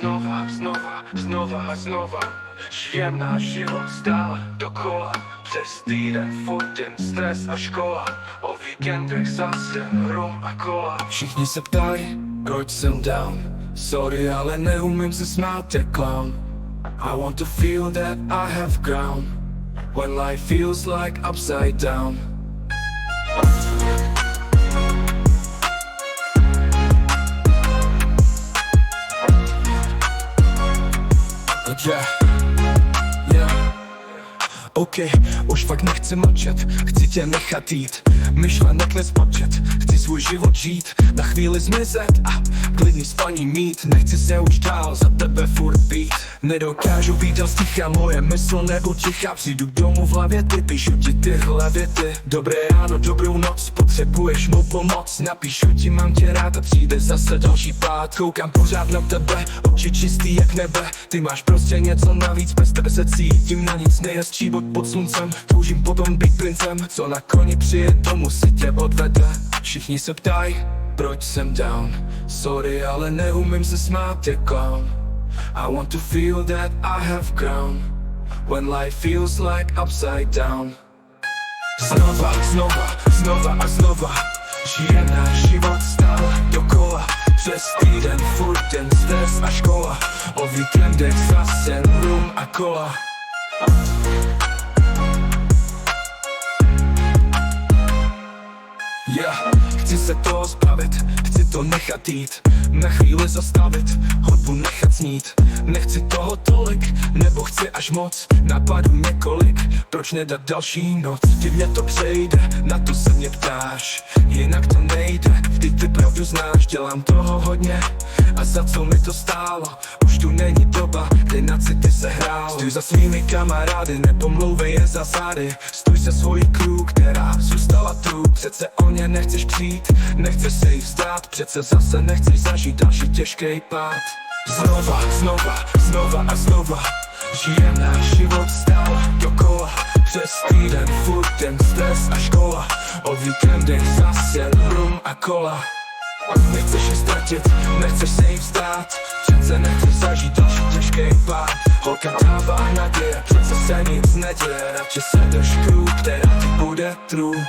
znova a znova. Žijem náš život stále dokola. Přes týden furt jen stres a škola. O víkendech zase rum a kola. Všichni se ptají, proč jsem down. Sorry, ale neumím se smát jak clown. I want to feel that I have ground. When life feels like upside down. OK, už fakt nechci mlčet, chci tě nechat jít. Myšlenek nespočet, chci svůj život žít. Na chvíli zmizet a klidný spaní mít. Nechci se už dál za tebe furt být. Nedokážu vidět sticha, moje mysl nebo ticha. Přijdu domů v hlavě, ty píšu ti tyhle věty. Dobré ráno, dobrou noc, potřebuješ mou pomoc. Napíšu ti, mám tě rád a přijde zase další pád. Koukám pořád na tebe, oči čistý jak nebe. Ty máš prostě něco navíc, bez tebe se cítím na nic. Nejhezčí bod pod sluncem, toužím potom být princem. Co na koni přijde domů, si tě odvede. Všichni se ptají, proč jsem down. Sorry, ale neumím se smát jak clown. I want to feel that I have ground. When life feels like upside down. Znova a znova. Žijem náš život stále dokola. Přes týden furt jen stres a škola. O víkendech zase rum a kola. Chci se toho zbavit, chci to nechat jít. Na chvíli zastavit, hudbu nechat snít. Nechci toho tolik, nebo chci až moc. Napadů několik, proč nedat další noc. Divně to přejde, na to se mě ptáš. Jinak to nejde, vždyť ty pravdu znáš. Dělám toho hodně, a za co mi to stálo. Už tu není doba, kdy na city se hrál. Stůj za svými kamarády, nepomlouvej je za zády. Stůj se svojí crew, která zůstala tu. Přece o ně nechceš přijít, nechceš se jí vzdát. Přece zase nechceš zažít další těžký pád. Znova a znova. Žijem náš život stále dokola. Přes týden furt jen stres a škola. O víkendech zase rum a kola. Nechceš je ztratit, nechceš se jí vzdát. Přece nechceš zažít další těžký pád. Holka dává naděje, přece se nic neděje. Radši se drž crew, která ti bude true.